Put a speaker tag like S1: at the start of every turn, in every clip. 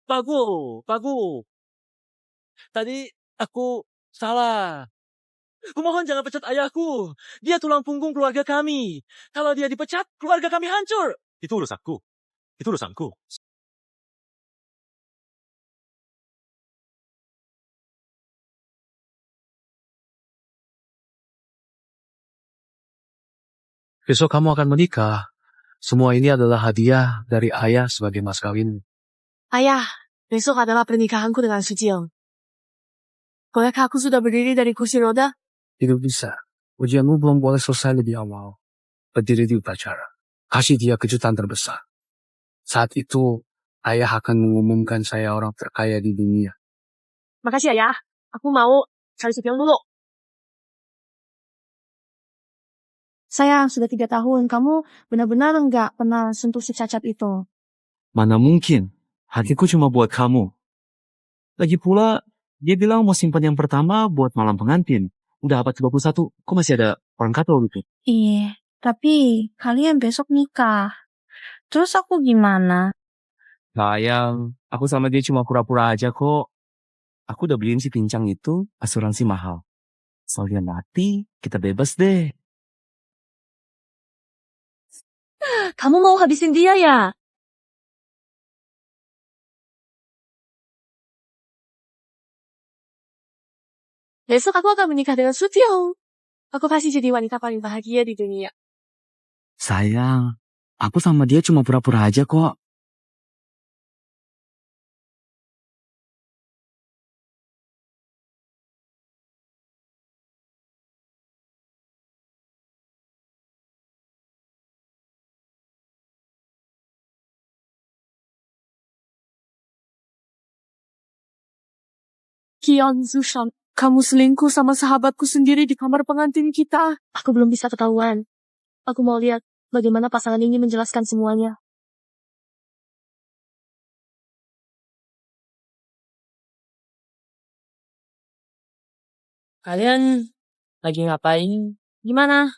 S1: Pagu, Pagu. Tadi aku salah. Kumohon jangan pecat ayahku. Dia tulang punggung keluarga kami. Kalau dia dipecat, keluarga kami hancur. Itu urusanku. Itu urusanku.
S2: Besok kamu akan menikah. Semua ini adalah hadiah dari ayah sebagai mas kawin.
S3: Ayah, besok adalah pernikahanku dengan Sujiong. Bolehkah aku sudah berdiri dari kursi roda?
S2: Tidak bisa. Ujianmu belum boleh selesai lebih awal. Berdiri di upacara. Kasih dia kejutan terbesar. Saat itu, ayah akan mengumumkan saya orang terkaya di dunia.
S3: Makasih ayah. Aku mau cari Sujiong dulu. Sayang, sudah 3 tahun. Kamu benar-benar nggak pernah sentuh si cacat itu.
S4: Mana mungkin. Hatiku cuma buat kamu. Lagi pula, dia bilang mau simpan yang pertama buat malam pengantin. Udah abad ke-21, kok masih ada orang kato gitu?
S5: Iya, tapi kalian besok nikah. Terus aku gimana?
S4: Sayang, aku sama dia cuma pura-pura aja kok. Aku udah beliin si pincang itu asuransi mahal. Soal dia mati, kita bebas deh.
S3: Kamu mau habisin dia ya? Besok aku akan menikah dengan Sujiong. Aku pasti jadi wanita paling bahagia di dunia.
S4: Sayang, aku sama dia cuma pura-pura aja kok.
S3: Kian Zushan, kamu selingkuh sama sahabatku sendiri di kamar pengantin kita. Aku belum bisa ketahuan. Aku mau lihat bagaimana pasangan ini menjelaskan semuanya.
S1: Kalian lagi ngapain? Gimana?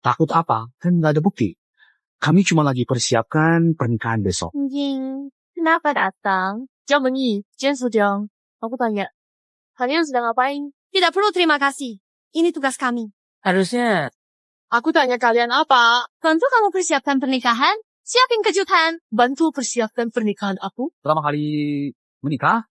S2: Takut apa? Kan nggak ada bukti. Kami cuma lagi persiapkan pernikahan besok.
S5: Jing, kenapa datang?
S3: Jameni, Jen Sujiong. Aku tanya, kalian sedang ngapain?
S5: Tidak perlu terima kasih. Ini tugas kami.
S1: Harusnya
S3: Aku tanya kalian apa?
S5: Bantu kamu persiapkan pernikahan, siapin kejutan.
S3: Bantu persiapkan pernikahan aku.
S4: Pertama kali menikah,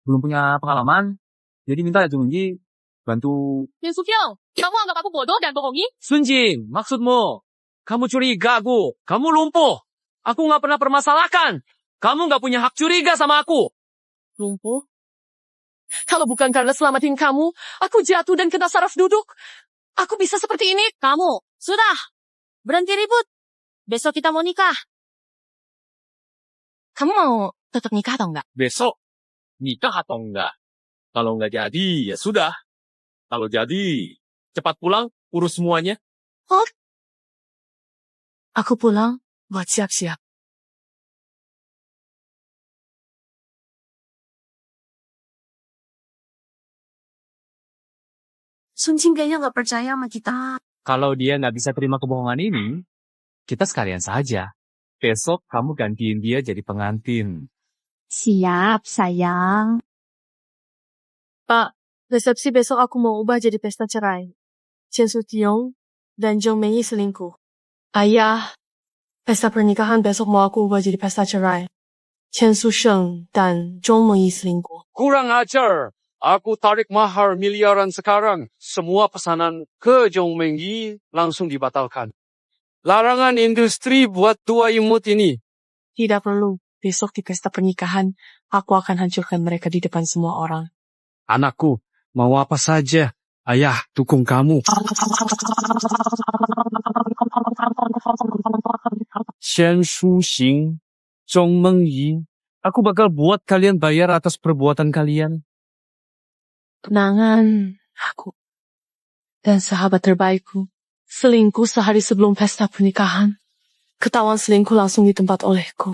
S4: belum punya pengalaman. Jadi minta ya Junji bantu.
S3: Jen Sujiong, kamu anggap aku bodoh dan bohongi?
S1: Sunjing, maksudmu? Kamu curiga aku. Kamu lumpuh. Aku nggak pernah permasalahkan. Kamu nggak punya hak curiga sama aku.
S3: Lumpuh? Kalau bukan karena selamatin kamu, aku jatuh dan kena saraf duduk. Aku bisa seperti ini.
S5: Kamu, sudah. Berhenti ribut. Besok kita mau nikah. Kamu mau tetap nikah atau enggak?
S1: Besok, nikah atau enggak? Kalau enggak jadi, ya sudah. Kalau jadi, cepat pulang, urus semuanya.
S3: Aku pulang buat siap-siap. Sunjing kayaknya nggak percaya sama kita.
S4: Kalau dia nggak bisa terima kebohongan ini, kita sekalian saja. Besok kamu gantiin dia jadi pengantin.
S5: Siap, sayang.
S3: Pak, resepsi besok aku mau ubah jadi pesta cerai. Chen Sujiong dan Jong Mei selingkuh. Ayah, pesta pernikahan besok mau aku ubah jadi pesta cerai. Chen Su-sheng dan Jong Mei selingkuh.
S6: Kurang ajar. Aku tarik mahar miliaran sekarang. Semua pesanan ke Jong Mengyi langsung dibatalkan. Larangan industri buat dua imut ini.
S3: Tidak perlu. Besok di pesta pernikahan, aku akan hancurkan mereka di depan semua orang.
S2: Anakku, mau apa saja. Ayah, dukung kamu.
S4: Shen Shu-xing, Zhong Mengyi, aku bakal buat kalian bayar atas perbuatan kalian.
S3: Tunangan aku dan sahabat terbaikku selingkuh sehari sebelum pesta pernikahan. Ketahuan selingkuh langsung ditempat olehku.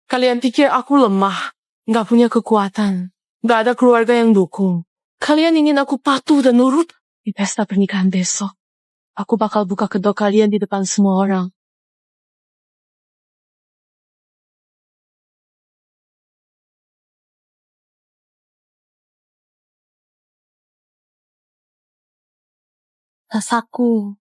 S3: Kalian pikir aku lemah, nggak punya kekuatan, nggak ada keluarga yang dukung. Kalian ingin aku patuh dan nurut di pesta pernikahan besok. Aku bakal buka kedok kalian di depan semua orang. Rasaku.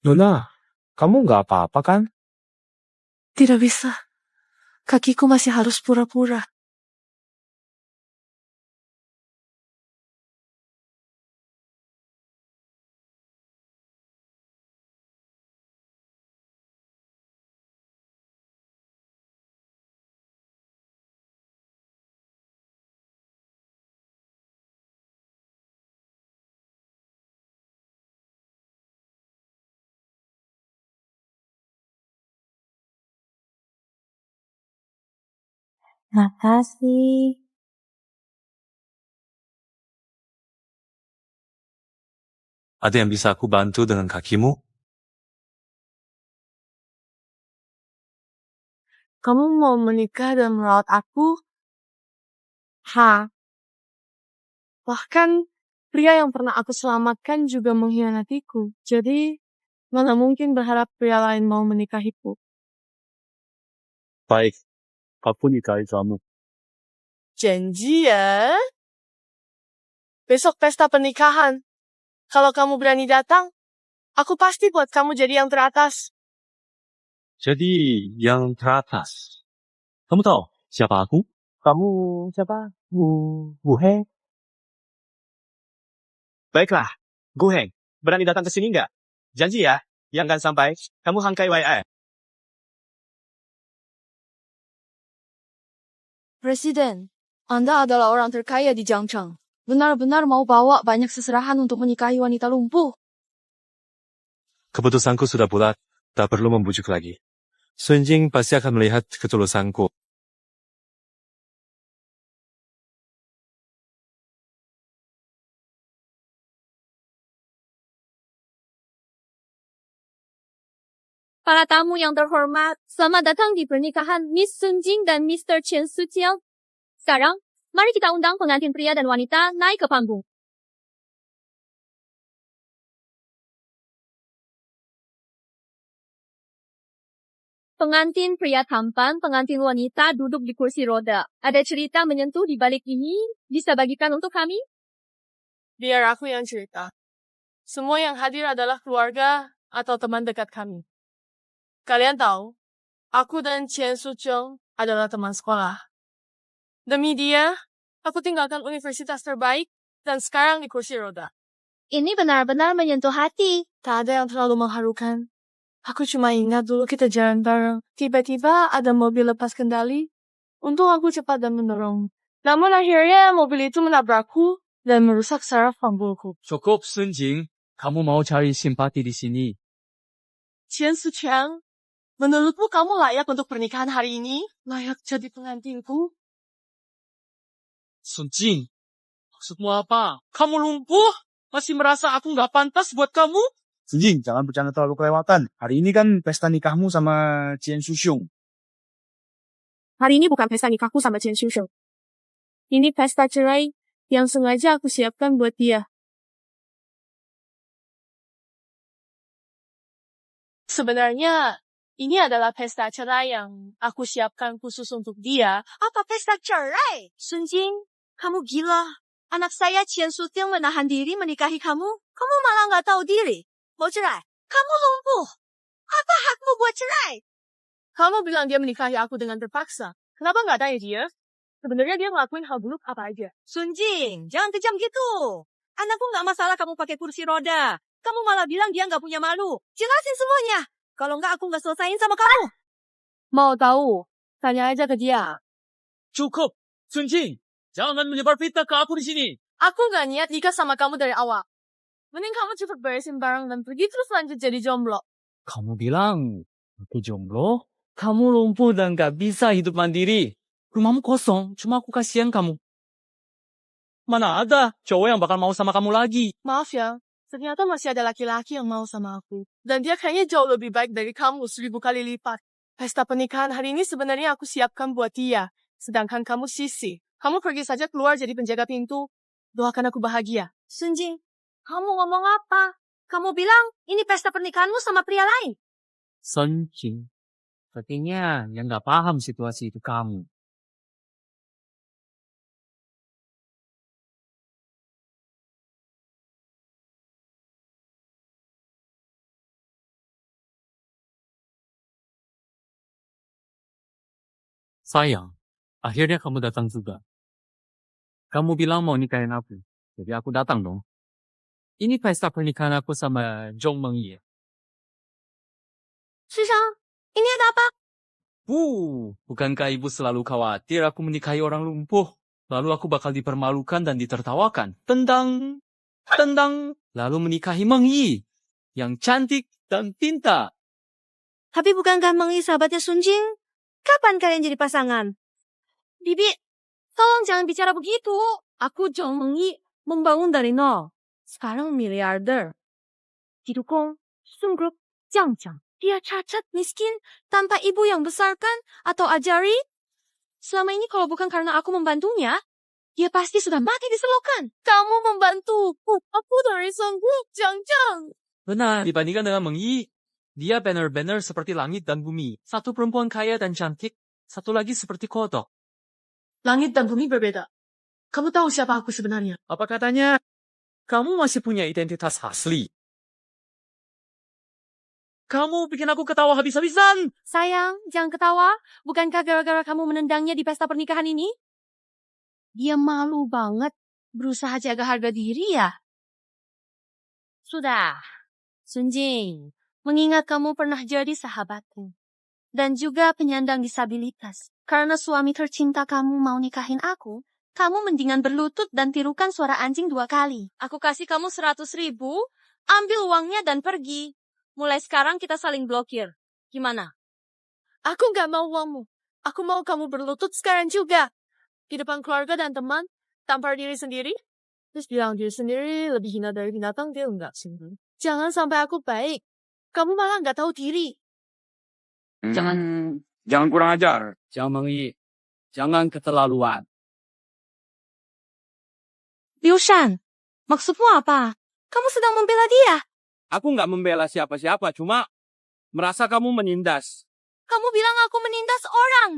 S2: Nona, kamu nggak apa-apa kan?
S3: Tidak bisa. Kakiku masih harus pura-pura.
S5: Makasih.
S4: Ada yang bisa aku bantu dengan kakimu?
S3: Kamu mau menikah dan merawat aku? Bahkan pria yang pernah aku selamatkan juga mengkhianatiku. Jadi, mana mungkin berharap pria lain mau menikahiku.
S4: Baik, aku nikahi kamu.
S3: Janji ya. Besok pesta pernikahan. Kalau kamu berani datang, aku pasti buat kamu jadi yang teratas.
S4: Jadi, yang teratas. Kamu tahu siapa aku?
S2: Kamu siapa? Bu Heng.
S7: Baiklah, Gu Heng, berani datang ke sini nggak? Janji ya, yang kan sampai, kamu hangkai WA.
S8: Presiden, Anda adalah orang terkaya di Jiangcheng. Benar-benar mau bawa banyak seserahan untuk menikahi wanita lumpuh.
S4: Keputusanku sudah bulat, tak perlu membujuk lagi. Sun Jing pasti akan melihat ketulusanku.
S8: Para tamu yang terhormat, selamat datang di pernikahan Miss Sun Jing dan Mr. Chen Suqiang. Sekarang, mari kita undang pengantin pria dan wanita naik ke panggung. Pengantin pria tampan, pengantin wanita duduk di kursi roda. Ada cerita menyentuh di balik ini, bisa bagikan untuk kami?
S3: Biar aku yang cerita. Semua yang hadir adalah keluarga atau teman dekat kami. Kalian tahu, aku dan Chen Sucheng adalah teman sekolah. Demi dia, aku tinggalkan universitas terbaik dan sekarang di kursi roda.
S8: Ini benar-benar menyentuh hati.
S3: Tak ada yang terlalu mengharukan. Aku cuma ingat dulu kita jalan bareng. Tiba-tiba ada mobil lepas kendali. Untung aku cepat dan mendorong. Namun akhirnya mobil itu menabrakku dan merusak saraf panggulku.
S1: Cukup, Sun Jing. Kamu mau cari simpati di sini.
S3: Chen Sucheng, menurutmu kamu layak untuk pernikahan hari ini? Layak jadi pengantinku?
S1: Sun Jing, maksudmu apa? Kamu lumpuh? Masih merasa aku nggak pantas buat kamu?
S7: Sun Jing, jangan bercanda terlalu kelewatan. Hari ini kan pesta nikahmu sama Chen Suxiong.
S3: Hari ini bukan pesta nikahku sama Chen Susheng. Ini pesta cerai yang sengaja aku siapkan buat dia. Sebenarnya, ini adalah pesta cerai yang aku siapkan khusus untuk dia.
S8: Apa pesta cerai? Sun Jing, kamu gila. Anak saya Chen Suting menahan diri menikahi kamu. Kamu malah nggak tahu diri. Mau cerai? Kamu lumpuh. Apa hakmu buat cerai?
S3: Kamu bilang dia menikahi aku dengan terpaksa. Kenapa nggak tanya dia? Sebenarnya dia ngelakuin hal buruk apa aja.
S8: Sun Jing, jangan kejam gitu. Anakku nggak masalah kamu pakai kursi roda. Kamu malah bilang dia nggak punya malu. Jelasin semuanya. Kalau nggak aku nggak selesain sama kamu.
S3: Mau tahu? Tanya aja ke dia.
S1: Cukup, Sunjing. Jangan menyebar fitnah ke aku di sini.
S3: Aku nggak niat nikah sama kamu dari awal. Mending kamu cepet beresin barang dan pergi terus lanjut jadi jomblo.
S1: Kamu bilang aku jomblo? Kamu lumpuh dan gak bisa hidup mandiri. Rumahmu kosong, cuma aku kasihan kamu. Mana ada cowok yang bakal mau sama kamu lagi.
S3: Maaf ya, ternyata masih ada laki-laki yang mau sama aku. Dan dia kayaknya jauh lebih baik dari kamu 1000 kali lipat. Pesta pernikahan hari ini sebenarnya aku siapkan buat dia. Sedangkan kamu sisi. Kamu pergi saja keluar jadi penjaga pintu. Doakan aku bahagia.
S8: Sunjing, kamu ngomong apa? Kamu bilang ini pesta pernikahanmu sama pria lain.
S1: Sunjing, sepertinya yang gak paham situasi itu kamu. Sayang, akhirnya kamu datang juga. Kamu bilang mau nikahin aku, jadi aku datang dong. Ini pesta pernikahan aku sama Jong Mengyi.
S8: Susang, ini ada apa?
S1: Bukankah ibu selalu khawatir aku menikahi orang lumpuh? Lalu aku bakal dipermalukan dan ditertawakan. Tendang. Lalu menikahi Mengyi, yang cantik dan pintar.
S8: Tapi bukankah Mengyi sahabatnya Sunjing? Kapan kalian jadi pasangan? Bibi, tolong jangan bicara begitu. Aku Jong Mengyi membangun dari nol. Sekarang miliarder. Didukung Sunggup Jiang. Dia cacat, miskin, tanpa ibu yang besarkan atau ajari. Selama ini kalau bukan karena aku membantunya, dia pasti sudah mati di selokan.
S3: Kamu membantuku. Aku dari Sunggup Jiang.
S1: Benar, dibandingkan dengan Mengyi, dia benar-benar seperti langit dan bumi. Satu perempuan kaya dan cantik, satu lagi seperti kodok.
S3: Langit dan bumi berbeda. Kamu tahu siapa aku sebenarnya?
S1: Apa katanya, kamu masih punya identitas asli? Kamu bikin aku ketawa habis-habisan.
S8: Sayang, jangan ketawa. Bukankah gara-gara kamu menendangnya di pesta pernikahan ini? Dia malu banget. Berusaha jaga harga diri ya? Sudah. Sunjing, mengingat kamu pernah jadi sahabatku. Dan juga penyandang disabilitas. Karena suami tercinta kamu mau nikahin aku, kamu mendingan berlutut dan tirukan suara anjing 2 kali. Aku kasih kamu 100.000, ambil uangnya dan pergi. Mulai sekarang kita saling blokir. Gimana?
S3: Aku gak mau uangmu. Aku mau kamu berlutut sekarang juga. Di depan keluarga dan teman, tampar diri sendiri. Terus bilang diri sendiri lebih hina dari binatang, dia enggak sendiri. Jangan sampai aku baik. Kamu malah gak tahu diri.
S6: Jangan kurang ajar.
S2: Jiang Mengyi, jangan keterlaluan.
S8: Liu Shan, maksudmu apa? Kamu sedang membela dia.
S7: Aku nggak membela siapa-siapa, cuma merasa kamu menindas.
S8: Kamu bilang aku menindas orang.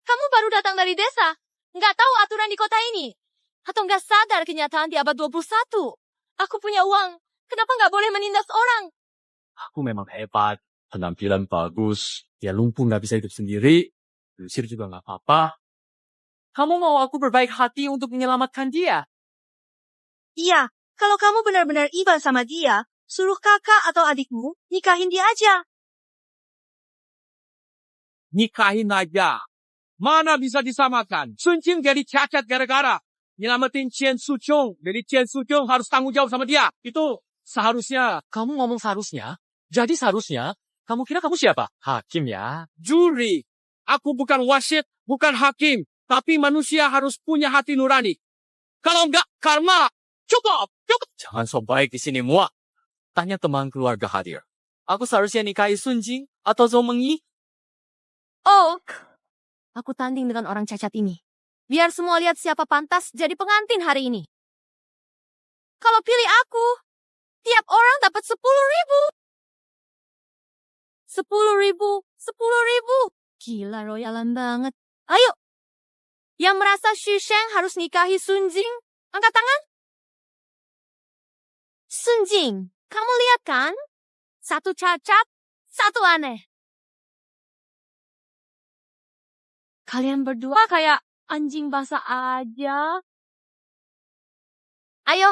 S8: Kamu baru datang dari desa. Nggak tahu aturan di kota ini. Atau nggak sadar kenyataan di abad 21. Aku punya uang. Kenapa nggak boleh menindas orang?
S1: Aku memang hebat, penampilan bagus. Dia lumpuh gak bisa hidup sendiri. Diusir juga gak apa-apa. Kamu mau aku berbaik hati untuk menyelamatkan dia?
S8: Iya, kalau kamu benar-benar iba sama dia, suruh kakak atau adikmu nikahin dia aja.
S7: Nikahin aja. Mana bisa disamakan? Sunjing jadi cacat gara-gara nyelamatin Chen Suchong. Jadi Chen Suchong harus tanggung jawab sama dia. Itu seharusnya.
S1: Kamu ngomong seharusnya? Jadi seharusnya, kamu kira kamu siapa? Hakim ya?
S7: Juri. Aku bukan wasit, bukan hakim. Tapi manusia harus punya hati nurani. Kalau enggak, karma. Cukup.
S1: Jangan so baik di sini, muak. Tanya teman keluarga hadir. Aku seharusnya nikahi Sunjing atau Zhou Mengyi?
S8: Oh, aku tanding dengan orang cacat ini. Biar semua lihat siapa pantas jadi pengantin hari ini. Kalau pilih aku, tiap orang dapat 10.000. 10.000. Gila, royalan banget. Ayo. Yang merasa Xu Sheng harus nikahi Sunjing, angkat tangan. Sunjing, kamu lihat kan? Satu cacat, satu aneh. Kalian berdua kayak anjing basah aja. Ayo,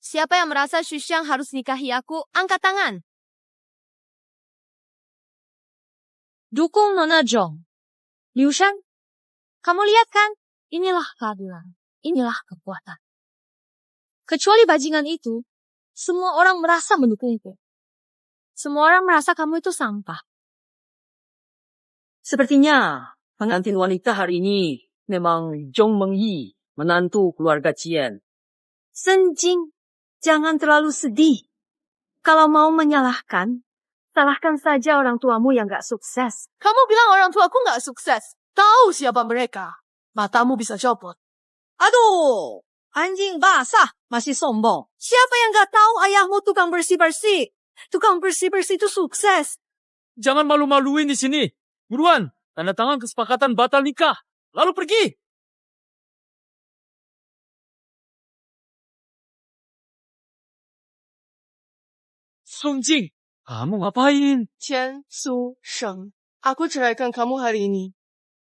S8: Siapa yang merasa Xuxiang harus nikahi aku, angkat tangan. Dukung Nona Zhong. Liu Shan, kamu lihat kan? Inilah keadilan. Inilah kekuatan. Kecuali bajingan itu, semua orang merasa mendukungku. Semua orang merasa kamu itu sampah.
S9: Sepertinya pengantin wanita hari ini memang Zhong Mengyi, menantu keluarga Qian.
S8: Senjing, jangan terlalu sedih. Kalau mau menyalahkan, salahkan saja orang tuamu yang gak sukses.
S3: Kamu bilang orang tuaku nggak sukses. Tahu siapa mereka? Matamu bisa copot.
S8: Aduh, anjing basah, masih sombong. Siapa yang gak tahu ayahmu tukang bersih-bersih? Tukang bersih-bersih itu sukses.
S1: Jangan malu-maluin di sini. Buruan, tanda tangan kesepakatan batal nikah. Lalu pergi. Sung Jing, kamu ngapain?
S3: Chen Su Sheng, aku ceraikan kamu hari ini.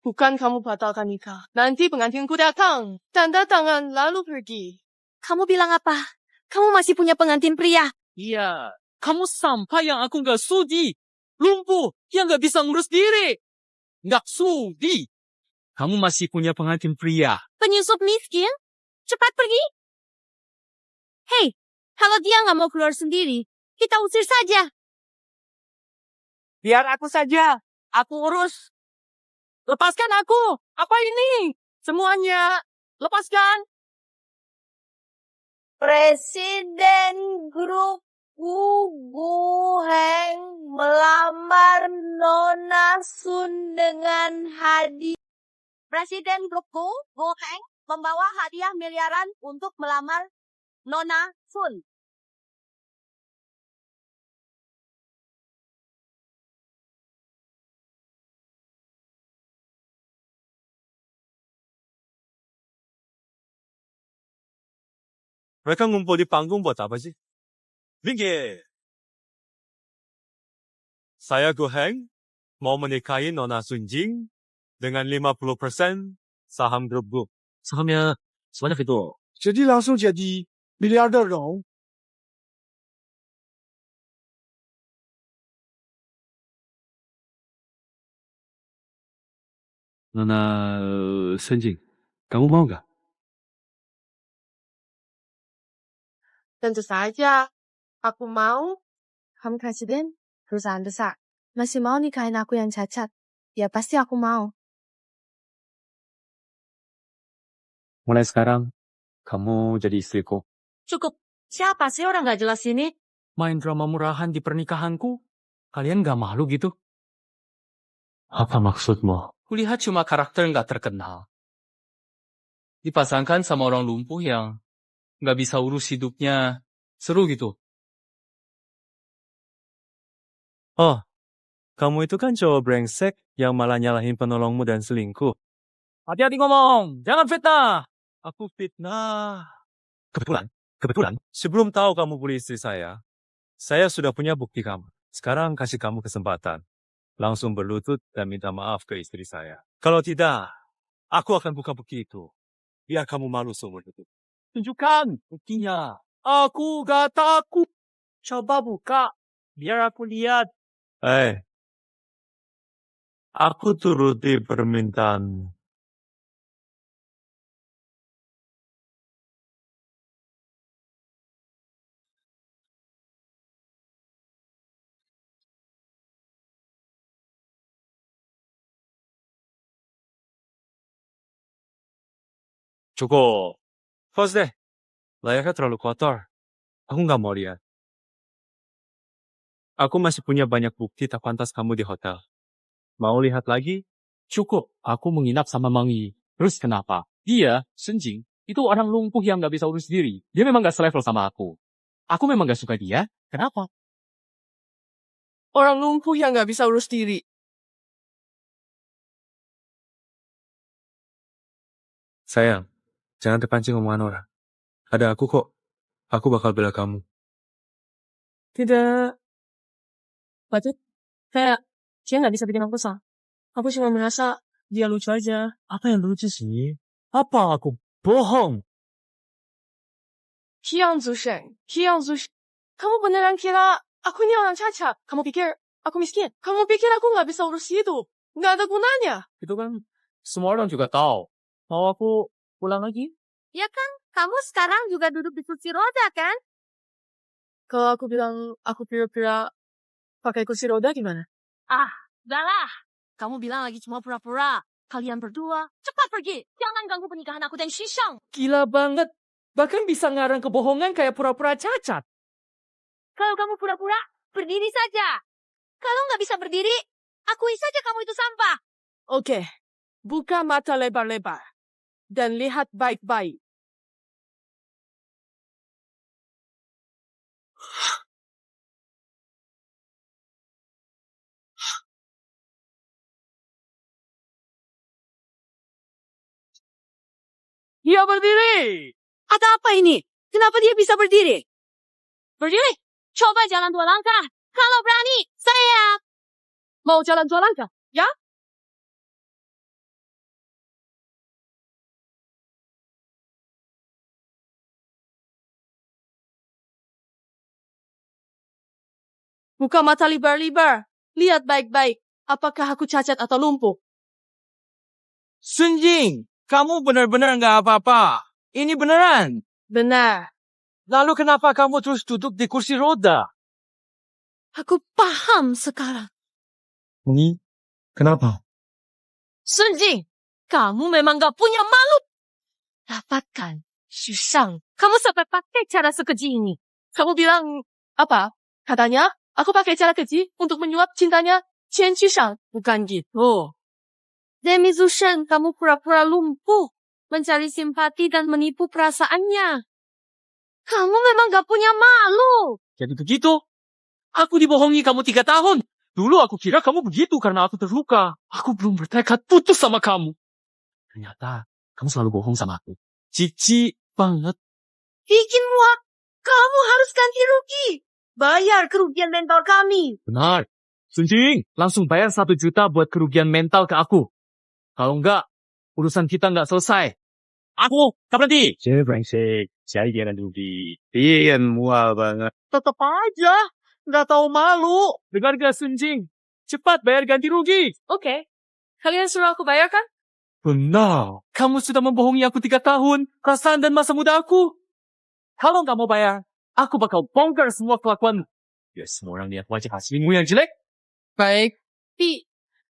S3: Bukan kamu batalkan nikah. Nanti pengantinku datang. Tanda tangan lalu pergi.
S8: Kamu bilang apa? Kamu masih punya pengantin pria?
S1: Iya, kamu sampah yang aku nggak sudi. Lumpuh yang nggak bisa ngurus diri. Nggak sudi. Kamu masih punya pengantin pria.
S8: Penyusup miskin? Cepat pergi. Hei, kalau dia nggak mau keluar sendiri, kita usir saja.
S7: Biar aku saja. Aku urus. Lepaskan aku. Apa ini? Semuanya. Lepaskan.
S5: Presiden grup Gu Heng melamar Nona Sun dengan hadiah.
S8: Presiden grupku, Go Heng, membawa hadiah miliaran untuk melamar Nona Sun.
S10: Mereka ngumpul di panggung buat apa sih? Minggir! Saya Go Heng, mau menikahi Nona Sun Jing dengan 50% saham grup Gu.
S1: Sahamnya sebanyak itu.
S2: Jadi langsung jadi miliarder dong.
S4: Nona Senjing, kamu mau nggak?
S3: Tentu saja. Aku mau. Kamu presiden, perusahaan besar. Masih mau nikahin aku yang cacat? Ya pasti aku mau.
S4: Mulai sekarang, kamu jadi istriku.
S8: Cukup. Siapa sih orang gak jelas ini?
S1: Main drama murahan di pernikahanku. Kalian nggak malu gitu?
S4: Apa maksudmu?
S1: Kulihat cuma karakter nggak terkenal. Dipasangkan sama orang lumpuh yang nggak bisa urus hidupnya. Seru gitu.
S10: Oh, kamu itu kan cowok brengsek yang malah nyalahin penolongmu dan selingkuh.
S1: Hati-hati ngomong. Jangan fitnah.
S10: Aku fitnah. Kebetulan, sebelum tahu kamu bully istri saya sudah punya bukti kamu. Sekarang kasih kamu kesempatan. Langsung berlutut dan minta maaf ke istri saya. Kalau tidak, aku akan buka bukti itu. Biar kamu malu seumur hidup.
S1: Tunjukkan buktinya. Aku gak takut. Coba buka. Biar aku lihat.
S10: Aku turuti permintaan. Cukup. Pause deh. Layarnya terlalu kotor. Aku nggak mau lihat. Aku masih punya banyak bukti tak pantas kamu di hotel. Mau lihat lagi?
S1: Cukup. Aku menginap sama Mangi. Terus kenapa? Dia, Senjing, itu orang lumpuh yang gak bisa urus diri. Dia memang gak selevel sama aku. Aku memang gak suka dia. Kenapa?
S3: Orang lumpuh yang nggak bisa urus diri.
S10: Sayang, jangan terpancing omongan orang. Ada aku kok. Aku bakal bela kamu.
S3: Tidak. Patut. Kayak, dia nggak bisa bikin aku kesal. Aku cuma merasa dia lucu aja.
S1: Apa yang lucu sih? Apa aku bohong?
S3: Hyang Zushen, kamu beneran kira aku ini orang cacat? Kamu pikir aku miskin? Kamu pikir aku nggak bisa urus hidup? Nggak ada gunanya.
S7: Itu kan semua orang juga tahu. Mau aku pulang lagi?
S8: Ya kan, kamu sekarang juga duduk di kursi roda kan?
S3: Kalau aku bilang aku pura-pura pakai kursi roda gimana?
S8: Ah, udahlah. Kamu bilang lagi cuma pura-pura. Kalian berdua, cepat pergi. Jangan ganggu pernikahan aku dan Shishang.
S7: Gila banget. Bahkan bisa ngarang kebohongan kayak pura-pura cacat.
S8: Kalau kamu pura-pura, berdiri saja. Kalau nggak bisa berdiri, akui saja kamu itu sampah.
S3: Oke, buka mata lebar-lebar dan lihat baik-baik. Dia berdiri.
S8: Ada apa ini? Kenapa dia bisa berdiri? Berdiri? Coba jalan 2 langkah. Kalau berani, saya...
S3: Mau jalan 2 langkah, ya? Buka mata lebar-lebar. Lihat baik-baik. Apakah aku cacat atau lumpuh?
S7: Sun Jing, kamu benar-benar nggak apa-apa. Ini beneran.
S3: Benar.
S7: Lalu kenapa kamu terus duduk di kursi roda?
S8: Aku paham sekarang.
S4: Ini kenapa?
S8: Sun Jing, kamu memang gak punya malu. Dapatkan, Shishang. Kamu sampai pakai cara sekeji ini.
S3: Kamu bilang apa? Katanya, aku pakai cara keji untuk menyuap cintanya Chen Shishang. Bukan gitu.
S8: Demi Zushen, kamu pura-pura lumpuh. Mencari simpati dan menipu perasaannya. Kamu memang gak punya malu.
S7: Jadi begitu. Aku dibohongi kamu 3 tahun. Dulu aku kira kamu begitu karena aku terluka. Aku belum bertekad putus sama kamu. Ternyata kamu selalu bohong sama aku. Cici banget.
S8: Bikin muak. Kamu harus ganti rugi. Bayar kerugian mental kami.
S7: Benar. Sun Jing, langsung bayar 1 juta buat kerugian mental ke aku. Kalau enggak, urusan kita enggak selesai. Aku, tak berhenti.
S10: brengsek. Saya kira rugi. Iya, mual banget.
S7: Tetap aja. Nggak tahu malu. Dengar gak Sun Jing? Cepat bayar ganti rugi.
S3: Oke. Kalian suruh aku bayar kan?
S7: Benar. Kamu sudah membohongi aku 3 tahun. Perasaan dan masa muda aku. Kalau nggak mau bayar, aku bakal bongkar semua kelakuanmu. Ya, semua orang lihat wajah aslimu yang jelek.
S3: Baik. Tapi,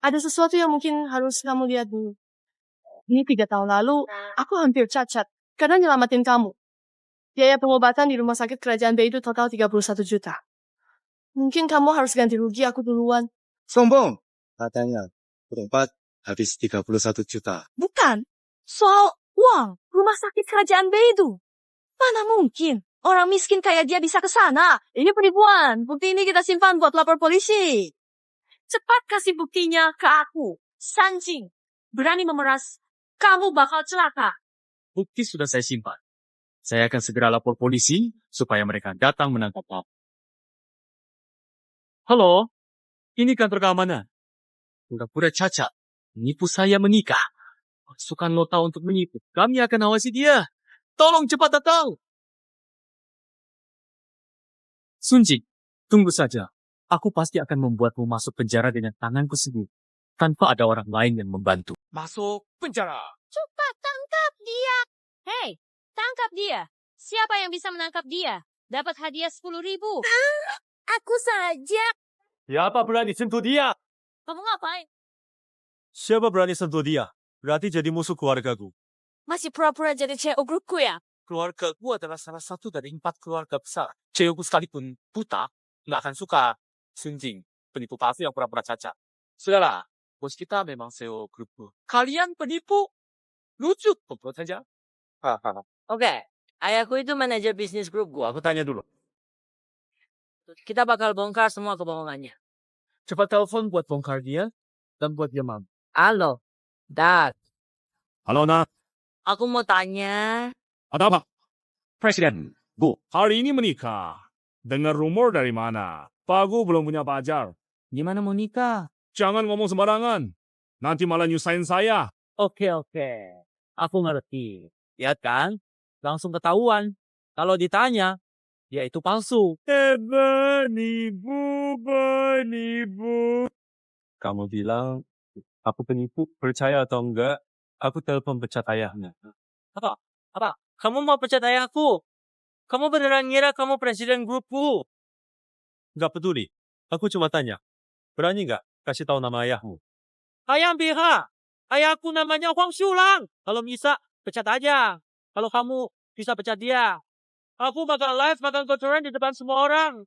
S3: ada sesuatu yang mungkin harus kamu lihat dulu. Ini 3 tahun lalu, aku hampir cacat. Karena nyelamatin kamu. Biaya pengobatan di rumah sakit kerajaan Beidou total 31 juta. Mungkin kamu harus ganti rugi aku duluan.
S10: Sombong. Katanya, berempat habis 31 juta.
S8: Bukan. Soal uang. Rumah sakit kerajaan Beidou. Mana mungkin. Orang miskin kayak dia bisa ke sana. Ini penipuan. Bukti ini kita simpan buat lapor polisi. Cepat kasih buktinya ke aku. Sun Jing. Berani memeras. Kamu bakal celaka.
S7: Bukti sudah saya simpan. Saya akan segera lapor polisi supaya mereka datang menangkap kamu. Halo, ini kantor keamanan. Pura-pura cacat. Menipu saya menikah. Pasukan nota untuk menipu. Kami akan awasi dia. Tolong cepat datang. Sun Jing, tunggu saja. Aku pasti akan membuatmu masuk penjara dengan tanganku sendiri. Tanpa ada orang lain yang membantu. Masuk penjara.
S8: Cepat tangkap dia. Hei, tangkap dia. Siapa yang bisa menangkap dia? Dapat hadiah 10.000. Aku saja.
S10: Siapa berani sentuh dia?
S8: Kamu ngapain?
S10: Siapa berani sentuh dia? Berarti jadi musuh keluargaku.
S8: Masih pura-pura jadi CEO grupku ya?
S7: Keluargaku adalah salah satu dari 4 keluarga besar. Cewekku sekalipun buta, nggak akan suka Sun Jing, penipu palsu yang pura-pura cacat. Sudahlah, bos kita memang CEO grupku. Kalian penipu? Lucu, komplot saja. Hahaha.
S9: Oke, ayahku itu manajer bisnis grupku.
S10: Aku tanya dulu.
S9: Kita bakal bongkar semua kebohongannya.
S7: Cepat telepon buat bongkar dia, dan buat dia mam.
S9: Halo, Dad.
S10: Halo, Nak.
S9: Aku mau tanya.
S10: Ada apa? Presiden, Bu, hari ini menikah. Dengar rumor dari mana? Pak Gu belum punya pacar.
S9: Gimana mau nikah?
S10: Jangan ngomong sembarangan. Nanti malah nyusahin saya.
S1: Oke. Aku ngerti. Lihat kan? Langsung ketahuan. Kalau ditanya, dia itu palsu.
S10: Penipu. Kamu bilang, aku penipu, percaya atau enggak, aku telepon pecat ayahnya.
S1: Apa? Kamu mau pecat ayahku? Kamu beneran ngira kamu presiden grupku?
S10: Enggak peduli, aku cuma tanya, berani enggak kasih tahu nama ayahmu?
S1: Ayam biha. Ayahku namanya Huang Shulang. Kalau bisa, pecat aja. Kalau kamu bisa pecat dia. Aku makan live, makan kotoran di depan semua orang.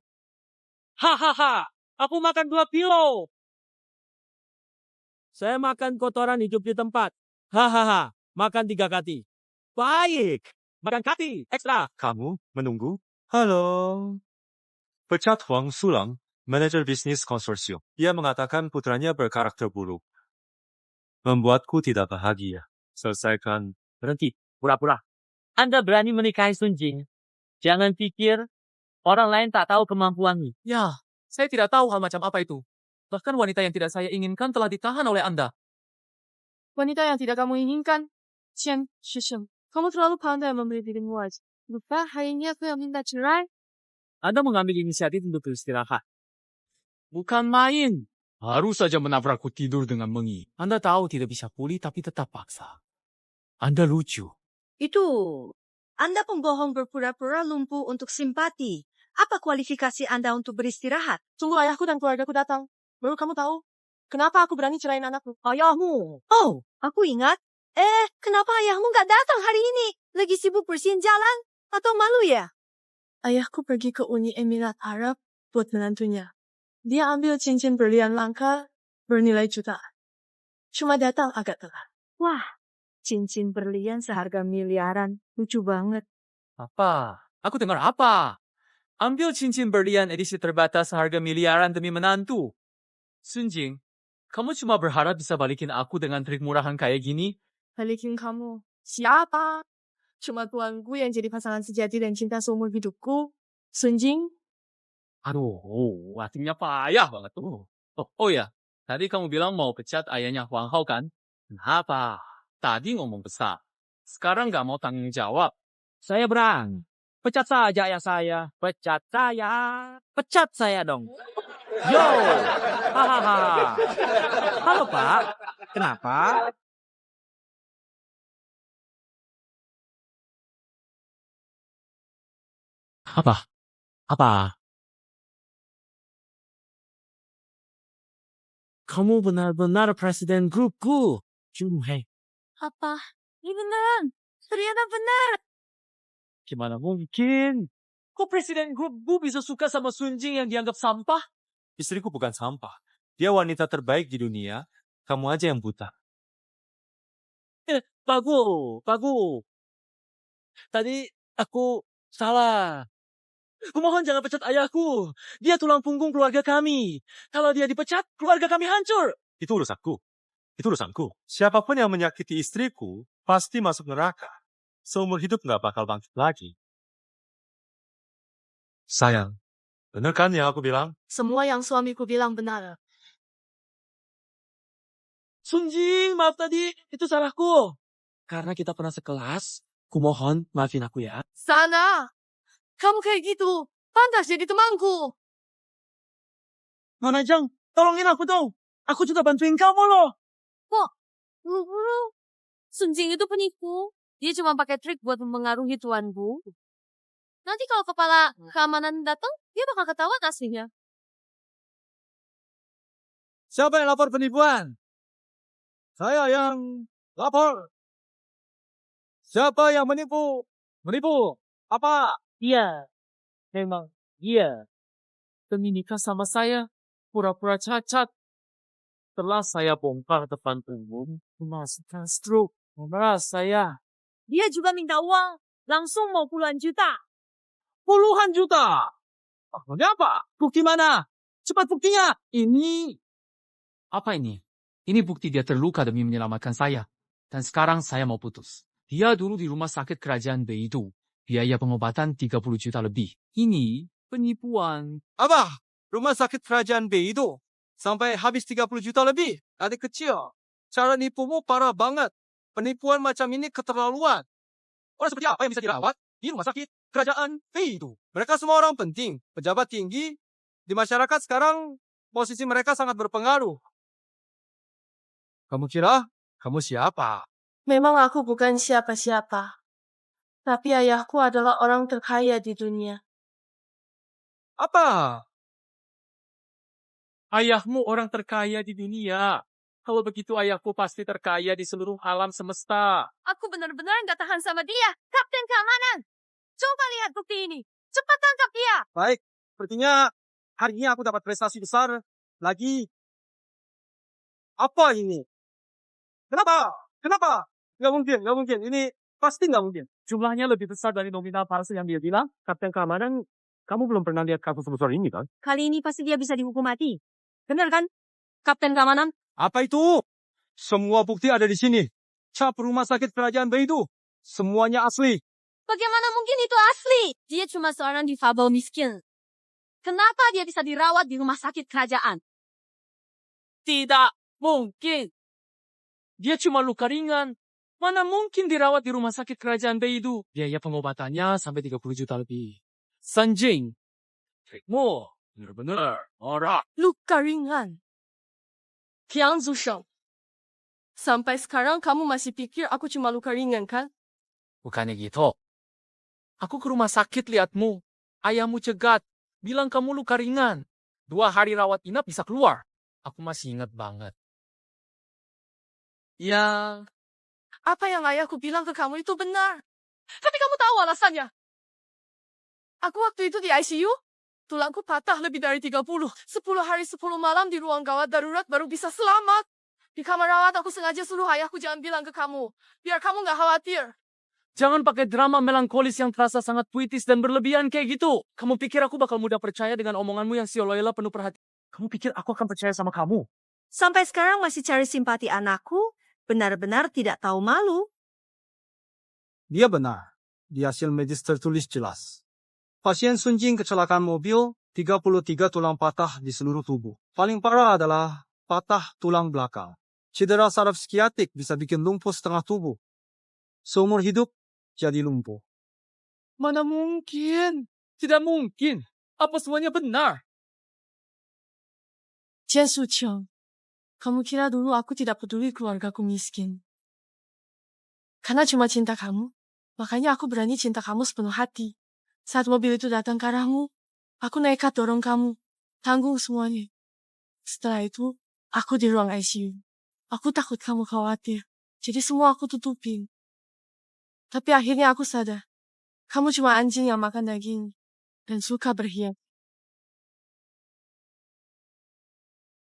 S1: Hahaha. Aku makan 2 kilo. Saya makan kotoran hidup di tempat. Hahaha. Makan 3 kati. Baik. Makan kati. Ekstra.
S10: Kamu menunggu? Halo. Pecat Huang Sulang, manajer bisnis konsorsium. Ia mengatakan putranya berkarakter buruk. Membuatku tidak bahagia. Selesaikan.
S1: Berhenti. Pura-pura. Anda berani menikahi Sun Jing. Jangan pikir orang lain tak tahu kemampuanmu.
S7: Ya, saya tidak tahu hal macam apa itu. Bahkan wanita yang tidak saya inginkan telah ditahan oleh Anda.
S3: Wanita yang tidak kamu inginkan, Chen Shisheng. Kamu terlalu pandai memberi dirimu aja. Lupa hari ini aku yang minta cerai.
S1: Anda mengambil inisiatif untuk beristirahat. Bukan main.
S6: Baru saja menabrakku tidur dengan mengi.
S7: Anda tahu tidak bisa pulih tapi tetap paksa. Anda lucu.
S8: Itu, Anda pembohong berpura-pura lumpuh untuk simpati. Apa kualifikasi Anda untuk beristirahat?
S3: Tunggu ayahku dan keluargaku datang. Baru kamu tahu, kenapa aku berani cerain anakku.
S8: Ayahmu. Oh, aku ingat. Kenapa ayahmu nggak datang hari ini? Lagi sibuk bersihin jalan? Atau malu ya?
S3: Ayahku pergi ke Uni Emirat Arab buat menantunya. Dia ambil cincin berlian langka bernilai jutaan. Cuma datang agak telat.
S8: Wah, cincin berlian seharga miliaran. Lucu banget.
S7: Apa? Aku dengar apa? Ambil cincin berlian edisi terbatas seharga miliaran demi menantu. Sun Jing, kamu cuma berharap bisa balikin aku dengan trik murahan kayak gini?
S3: Balikin kamu. Siapa? Cuma tuanku yang jadi pasangan sejati dan cinta seumur hidupku. Sun Jing.
S7: Aduh, artinya payah banget tuh. Oh ya, tadi kamu bilang mau pecat ayahnya Huang Hao kan? Kenapa? Tadi ngomong besar. Sekarang nggak mau tanggung jawab.
S1: Saya berang. Pecat saja ayah saya. Pecat saya. Pecat saya dong. Yo. Hahaha. Halo Pak. Kenapa? Apa? Kamu benar-benar presiden grupku. Junhei.
S8: Apa? Ini beneran. Ternyata benar.
S1: Gimana mungkin? Kok presiden grupku bisa suka sama Sun Jing yang dianggap sampah?
S10: Istriku bukan sampah. Dia wanita terbaik di dunia. Kamu aja yang buta.
S1: Bagus. Tadi aku salah. Kumohon jangan pecat ayahku. Dia tulang punggung keluarga kami. Kalau dia dipecat, keluarga kami hancur.
S10: Itu urusanku. Siapapun yang menyakiti istriku, pasti masuk neraka. Seumur hidup nggak bakal bangkit lagi. Sayang, bener kan yang aku bilang?
S3: Semua yang suamiku bilang benar.
S1: Sun Jing, maaf tadi. Itu salahku. Karena kita pernah sekelas, kumohon maafin aku ya.
S3: Sana. Kamu kayak gitu. Pantas jadi temanku.
S1: Nona Jang, tolongin aku dong. Aku juga bantuin kamu loh.
S3: Sun Jing itu penipu. Dia cuma pakai trik buat mempengaruhi tuanku. Nanti kalau kepala keamanan datang, dia bakal ketahuan aslinya.
S2: Siapa yang lapor penipuan? Saya yang lapor. Siapa yang menipu? Apa?
S1: Iya, memang iya.
S7: Demi nikah sama saya, pura-pura cacat. Setelah saya bongkar depan umum, memastikan stroke. Memeras saya.
S8: Dia juga minta uang. Langsung mau puluhan juta.
S1: Puluhan juta. Ini apa? Bukti mana? Cepat buktinya. Ini.
S7: Apa ini? Ini bukti dia terluka demi menyelamatkan saya. Dan sekarang saya mau putus. Dia dulu di rumah sakit kerajaan Beidou. Biaya pengobatan 30 juta lebih. Ini penipuan.
S2: Apa? Rumah sakit kerajaan Beidou sampai habis 30 juta lebih. Adik kecil. Cara nipumu parah banget. Penipuan macam ini keterlaluan. Orang seperti apa yang bisa dirawat di rumah sakit?
S11: kerajaan Beidou. Mereka semua orang penting, pejabat tinggi. Di masyarakat sekarang, posisi mereka sangat berpengaruh. Kamu kira kamu siapa?
S3: Memang aku bukan siapa-siapa. Tapi ayahku adalah orang terkaya di dunia.
S11: Apa?
S7: Ayahmu orang terkaya di dunia. Kalau begitu ayahku pasti terkaya di seluruh alam semesta.
S8: Aku benar-benar nggak tahan sama dia. Kapten keamanan. Coba lihat bukti ini. Cepat tangkap dia.
S11: Baik, sepertinya hari ini aku dapat prestasi besar lagi. Apa ini? Kenapa? Kenapa? Nggak mungkin, nggak mungkin. Ini pasti nggak mungkin.
S7: Jumlahnya lebih besar dari nominal palsu yang dia bilang. Kapten keamanan, kamu belum pernah lihat kasus sebesar ini kan?
S8: Kali ini pasti dia bisa dihukum mati. Benar kan? Kapten keamanan?
S11: Apa itu? Semua bukti ada di sini. Cap rumah sakit kerajaan Beidou. Semuanya asli.
S8: Bagaimana mungkin itu asli? Dia cuma seorang difabel miskin. Kenapa dia bisa dirawat di rumah sakit kerajaan?
S1: Tidak mungkin. Dia cuma luka ringan. Mana mungkin dirawat di rumah sakit kerajaan Beidou? Biaya pengobatannya sampai 30 juta lebih. Sanjing, trikmu benar-benar norak.
S3: Luka ringan. Tiang Zusheng. Sampai sekarang kamu masih pikir aku cuma luka ringan kan?
S1: Bukannya gitu. Aku ke rumah sakit lihatmu. Ayahmu cegat. Bilang kamu luka ringan. 2 hari rawat inap bisa keluar. Aku masih ingat banget. Ya,
S3: Apa yang ayahku bilang ke kamu itu benar. Tapi kamu tahu alasannya. Aku waktu itu di ICU, tulangku patah lebih dari 30. 10 hari 10 malam di ruang gawat darurat baru bisa selamat. Di kamar rawat aku sengaja suruh ayahku jangan bilang ke kamu. Biar kamu gak khawatir.
S1: jangan pakai drama melankolis yang terasa sangat puitis dan berlebihan kayak gitu. Kamu pikir aku bakal mudah percaya dengan omonganmu yang seolah-olah penuh perhatian? Kamu pikir aku akan percaya sama kamu?
S8: Sampai sekarang masih cari simpati anakku. Benar-benar tidak tahu malu.
S11: Dia benar. Di hasil medis tertulis jelas. Pasien Sunjing kecelakaan mobil, 33 tulang patah di seluruh tubuh. Paling parah adalah patah tulang belakang. Cedera saraf skiatik bisa bikin lumpuh setengah tubuh. Seumur hidup, jadi lumpuh.
S1: Mana mungkin? Tidak mungkin. Apa semuanya benar?
S3: Jian Suqiang, kamu kira dulu aku tidak peduli keluargaku miskin. Karena cuma cinta kamu, makanya aku berani cinta kamu sepenuh hati. Saat mobil itu datang ke arahmu, aku nekat dorong kamu, tanggung semuanya. Setelah itu, aku di ruang ICU. Aku takut kamu khawatir, jadi semua aku tutupin. Tapi akhirnya aku sadar, kamu cuma anjing yang makan daging dan suka berhias.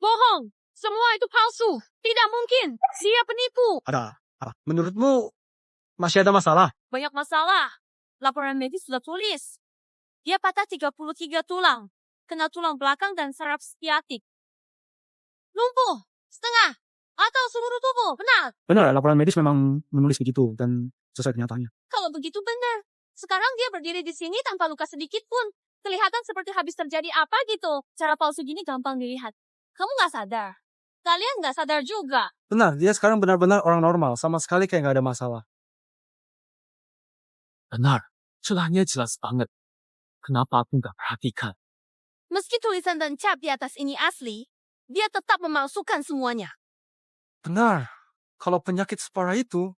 S8: Bohong! Semua itu palsu. Tidak mungkin. Dia penipu.
S11: Ada. Menurutmu, masih ada masalah?
S8: Banyak masalah. Laporan medis sudah tulis. Dia patah 33 tulang. Kena tulang belakang dan saraf skiatik. Lumpuh. Setengah. Atau seluruh tubuh. Benar.
S2: Benar, laporan medis memang menulis begitu dan sesuai kenyataannya.
S8: Kalau begitu benar. Sekarang dia berdiri di sini tanpa luka sedikit pun. Kelihatan seperti habis terjadi apa gitu. Cara palsu gini gampang dilihat. Kamu gak sadar. Kalian gak sadar juga.
S11: Benar, dia sekarang benar-benar orang normal. Sama sekali kayak gak ada masalah.
S1: Benar. Celahnya jelas banget. Kenapa aku nggak perhatikan?
S8: Meski tulisan dan cap di atas ini asli, dia tetap memalsukan semuanya.
S11: Benar. Kalau penyakit separah itu,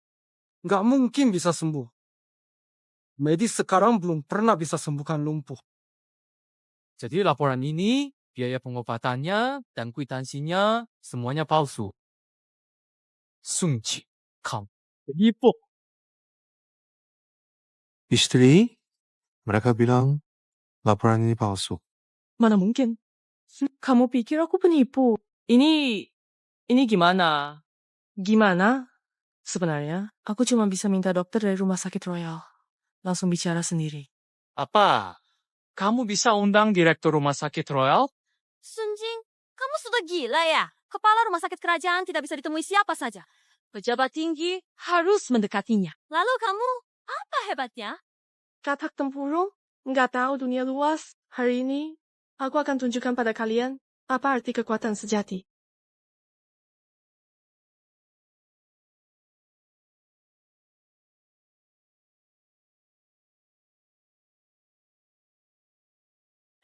S11: nggak mungkin bisa sembuh. Medis sekarang belum pernah bisa sembuhkan lumpuh.
S1: Jadi laporan ini, biaya pengobatannya, dan kwitansinya semuanya palsu. Sungji, kamu penipu.
S12: Istri, mereka bilang laporan ini palsu.
S3: Mana mungkin? Kamu pikir aku penipu? Ini gimana? Gimana? Sebenarnya, aku cuma bisa minta dokter dari rumah sakit Royal. Langsung bicara sendiri.
S1: Apa? Kamu bisa undang direktur rumah sakit Royal?
S8: Sunjing, kamu sudah gila ya? Kepala rumah sakit kerajaan tidak bisa ditemui siapa saja. Pejabat tinggi harus mendekatinya. Lalu kamu, apa hebatnya?
S3: Katak tempurung? Nggak tahu dunia luas. Hari ini, aku akan tunjukkan pada kalian apa arti kekuatan sejati.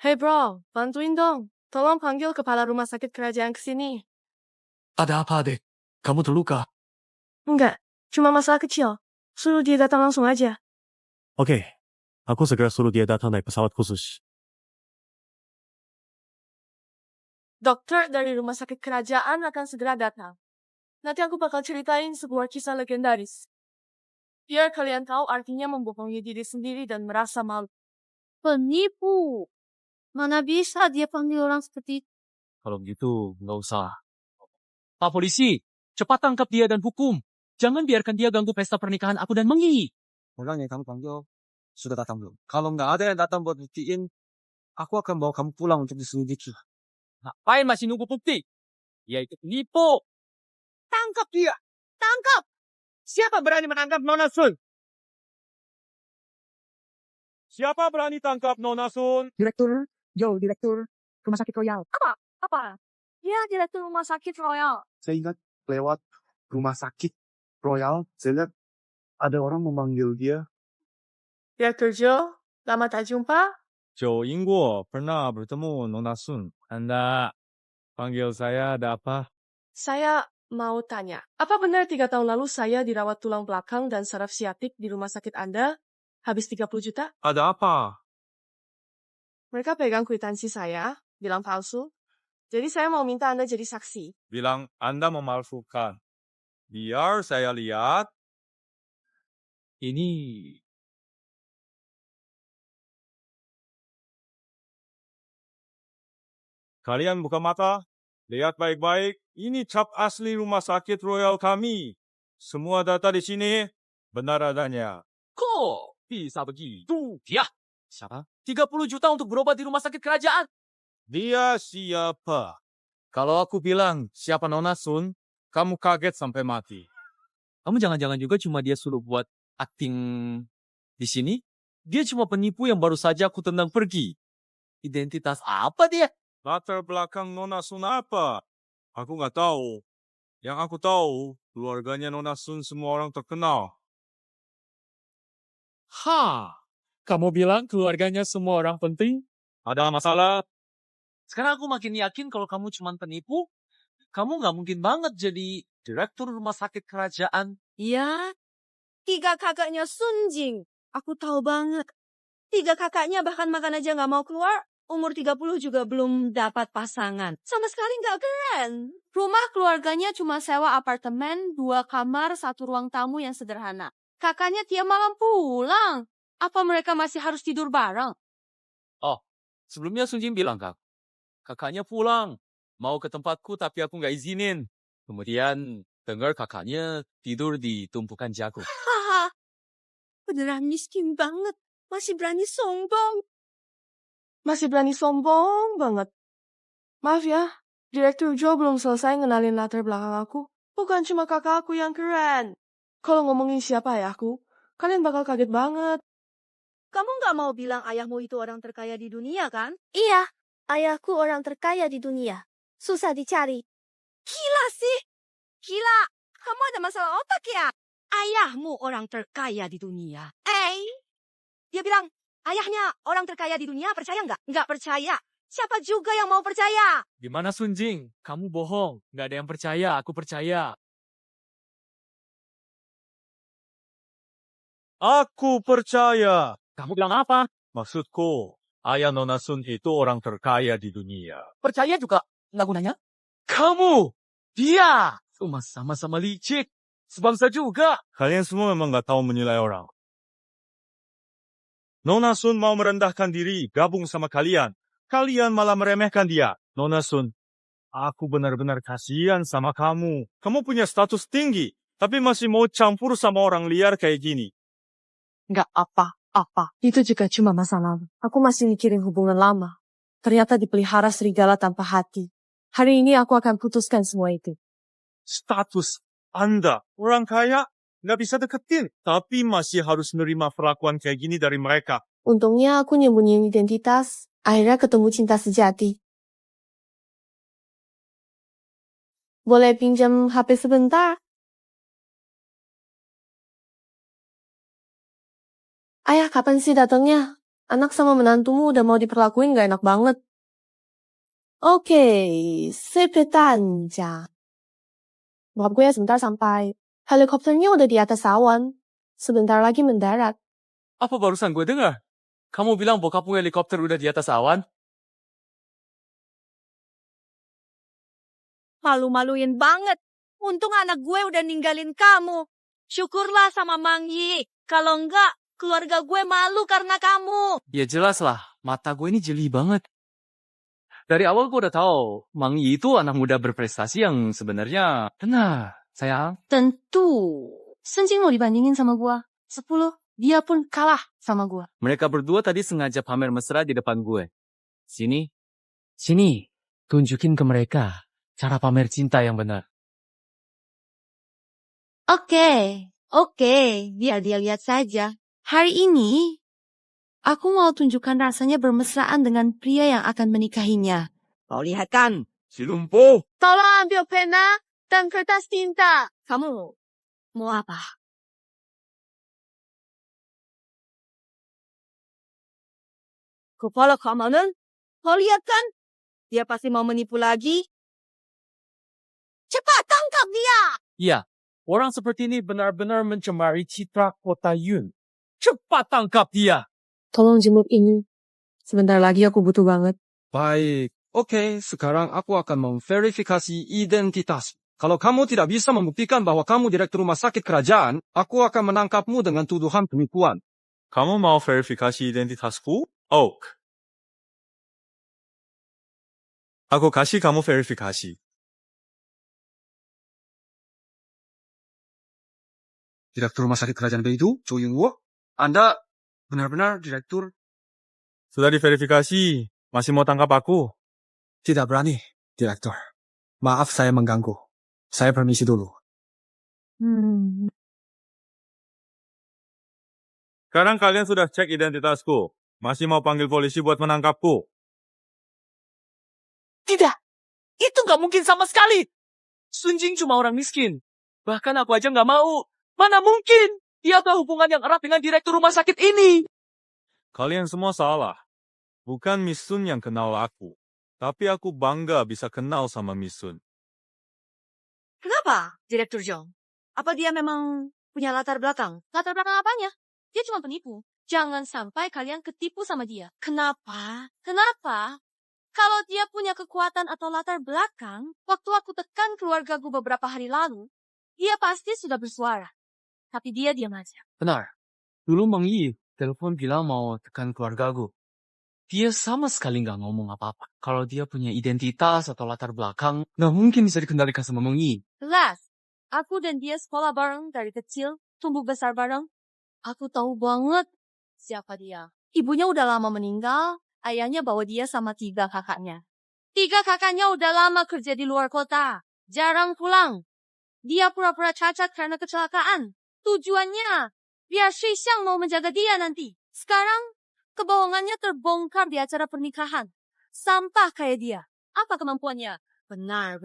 S3: Hey bro, bantuin dong. Tolong panggil kepala rumah sakit kerajaan ke sini.
S2: Ada apa, adek? Kamu terluka?
S3: Enggak, cuma masalah kecil. Suruh dia datang langsung aja.
S10: Oke, aku segera suruh dia datang naik pesawat khusus.
S3: Dokter dari rumah sakit kerajaan akan segera datang. Nanti aku bakal ceritain sebuah kisah legendaris. Biar kalian tahu artinya membohongi diri sendiri dan merasa malu.
S8: Penipu. Mana bisa dia panggil orang seperti itu?
S1: Kalau gitu, nggak usah. Pak polisi, cepat tangkap dia dan hukum. Jangan biarkan dia ganggu pesta pernikahan aku dan Mengi.
S11: Orang yang kamu panggil sudah datang belum? Kalau nggak ada yang datang buat buktiin, aku akan bawa kamu pulang untuk diselidiki.
S1: Ngapain masih nunggu bukti? Dia itu penipu.
S6: Tangkap dia! Tangkap! Siapa berani menangkap Nona Sun?
S10: Siapa berani tangkap Nona Sun?
S13: Direktur, Direktur Rumah Sakit Royal.
S3: Apa? Dia direktur rumah sakit Royal.
S12: Saya ingat lewat rumah sakit Royal, saya lihat ada orang memanggil dia.
S3: Direktur Joe, lama tak jumpa.
S10: Jo Ingguo pernah bertemu Nona Sun. Anda panggil saya ada apa?
S3: Saya mau tanya, apa benar 3 tahun lalu saya dirawat tulang belakang dan saraf siatik di rumah sakit Anda habis 30 juta?
S10: Ada apa?
S3: Mereka pegang kwitansi saya, bilang palsu. Jadi saya mau minta Anda jadi saksi.
S10: Bilang Anda memalsukan. Biar saya lihat.
S1: Ini...
S10: Kalian buka mata. Lihat baik-baik. Ini cap asli rumah sakit Royal kami. Semua data di sini benar adanya.
S1: Kok bisa begitu? Dia. Siapa? 30 juta untuk berobat di rumah sakit kerajaan.
S10: Dia siapa? Kalau aku bilang siapa Nona Sun, kamu kaget sampai mati.
S1: Kamu jangan-jangan juga cuma dia suruh buat acting di sini? Dia cuma penipu yang baru saja aku tendang pergi. Identitas apa dia?
S10: Latar belakang Nona Sun apa? Aku nggak tahu. Yang aku tahu, keluarganya Nona Sun semua orang terkenal.
S1: Kamu bilang keluarganya semua orang penting?
S10: Ada masalah?
S1: Sekarang aku makin yakin kalau kamu cuma penipu, kamu nggak mungkin banget jadi direktur rumah sakit kerajaan.
S8: Ya, 3 kakaknya Sun Jing. Aku tahu banget. 3 kakaknya bahkan makan aja nggak mau keluar. Umur 30 juga belum dapat pasangan. Sama sekali nggak keren. Rumah keluarganya cuma sewa apartemen, 2 kamar, 1 ruang tamu yang sederhana. Kakaknya tiap malam pulang. Apa mereka masih harus tidur bareng?
S1: Oh, sebelumnya Sun Jing bilang kak, kakaknya pulang, mau ke tempatku tapi aku nggak izinin. Kemudian dengar kakaknya tidur di tumpukan jagung.
S8: Haha, beneran miskin banget. Masih berani sombong.
S3: Masih berani sombong banget. Maaf ya, Direktur Joe belum selesai ngenalin latar belakang aku. Bukan cuma kakak aku yang keren. Kalau ngomongin siapa ayahku, kalian bakal kaget banget.
S8: Kamu nggak mau bilang ayahmu itu orang terkaya di dunia, kan?
S14: Iya, ayahku orang terkaya di dunia. Susah dicari.
S8: Gila sih. Gila, kamu ada masalah otak ya? Ayahmu orang terkaya di dunia. Dia bilang, ayahnya orang terkaya di dunia, percaya nggak? Nggak percaya. Siapa juga yang mau percaya?
S1: Gimana Sun Jing? Kamu bohong. Nggak ada yang percaya, aku percaya.
S10: Aku percaya.
S1: Kamu bilang apa?
S10: Maksudku, ayah Nona Sun itu orang terkaya di dunia.
S1: Percaya juga nggak gunanya? Kamu! Dia! Cuma sama-sama licik. Sebangsa juga.
S10: Kalian semua memang nggak tahu menilai orang. Nona Sun mau merendahkan diri, gabung sama kalian. Kalian malah meremehkan dia. Nona Sun, aku benar-benar kasihan sama kamu. Kamu punya status tinggi, tapi masih mau campur sama orang liar kayak gini.
S3: Nggak apa-apa. Itu juga cuma masa lalu. Aku masih mikirin hubungan lama. Ternyata dipelihara serigala tanpa hati. Hari ini aku akan putuskan semua itu.
S10: Status Anda, orang kaya, nggak bisa deketin. Tapi masih harus menerima perlakuan kayak gini dari mereka.
S3: Untungnya aku nyembunyiin identitas. Akhirnya ketemu cinta sejati. Boleh pinjam HP sebentar? Ayah, kapan sih datangnya? Anak sama menantumu udah mau diperlakuin gak enak banget. Oke, sepetanja. Bokap gue sebentar sampai. Helikopternya udah di atas awan. Sebentar lagi mendarat.
S1: Apa barusan gue dengar? Kamu bilang bokapmu helikopter udah di atas awan?
S8: Malu-maluin banget. Untung anak gue udah ninggalin kamu. Syukurlah sama Mang Yi. Kalau enggak, keluarga gue malu karena kamu.
S1: Ya jelas lah, mata gue ini jeli banget. Dari awal gue udah tahu, Mang Yi itu anak muda berprestasi yang sebenarnya benar, sayang.
S3: Tentu. Sunjing mau dibandingin sama gua. 10. Dia pun kalah sama gua.
S10: Mereka berdua tadi sengaja pamer mesra di depan gue. Sini, tunjukin ke mereka cara pamer cinta yang benar.
S8: Oke, biar dia lihat saja.
S3: Hari ini, aku mau tunjukkan rasanya bermesraan dengan pria yang akan menikahinya.
S9: Mau lihat kan?
S10: Si lumpuh!
S3: Tolong ambil pena dan kertas tinta.
S8: Kamu mau apa? Kepala keamanan? Kau lihat kan? Dia pasti mau menipu lagi. Cepat tangkap dia!
S1: Iya, orang seperti ini benar-benar mencemari citra kota Yun. Cepat tangkap dia!
S3: Tolong jemput ini. Sebentar lagi aku butuh banget.
S11: Baik, oke, sekarang aku akan memverifikasi identitas. Kalau kamu tidak bisa membuktikan bahwa kamu direktur rumah sakit kerajaan, aku akan menangkapmu dengan tuduhan penipuan.
S10: Kamu mau verifikasi identitasku? Oak. Aku kasih kamu verifikasi.
S11: Direktur rumah sakit kerajaan Beidou, Cho Yun-wo, Anda benar-benar direktur?
S10: Sudah diverifikasi. Masih mau tangkap aku?
S11: Tidak berani, direktur. Maaf saya mengganggu. Saya permisi dulu.
S10: Sekarang kalian sudah cek identitasku. Masih mau panggil polisi buat menangkapku?
S1: Tidak! Itu nggak mungkin sama sekali! Sunjing cuma orang miskin. Bahkan aku aja nggak mau. Mana mungkin? Dia tahu hubungan yang erat dengan direktur rumah sakit ini.
S10: Kalian semua salah. Bukan Miss Sun yang kenal aku. Tapi aku bangga bisa kenal sama Miss Sun.
S8: Kenapa, Direktur Jong? Apa dia memang punya latar belakang?
S14: Latar belakang apanya? Dia cuma penipu. Jangan sampai kalian ketipu sama dia.
S8: Kenapa?
S14: Kenapa? Kalau dia punya kekuatan atau latar belakang, waktu aku tekan keluargaku beberapa hari lalu, dia pasti sudah bersuara. Tapi dia diam aja.
S1: Benar. Dulu Mang Yi telepon bilang mau tekan keluargaku. Dia sama sekali nggak ngomong apa-apa. Kalau dia punya identitas atau latar belakang, nggak mungkin bisa dikendalikan sama Mang Yi.
S14: Jelas, aku dan dia sekolah bareng dari kecil, tumbuh besar bareng. Aku tahu banget siapa dia. Ibunya udah lama meninggal, ayahnya bawa dia sama 3 kakaknya. 3 kakaknya udah lama kerja di luar kota, jarang pulang. Dia pura-pura cacat karena kecelakaan. Tujuannya, biar Shui Xiang mau menjaga dia nanti. Sekarang, kebohongannya terbongkar di acara pernikahan. Sampah kayak dia. Apa kemampuannya?
S8: Benar.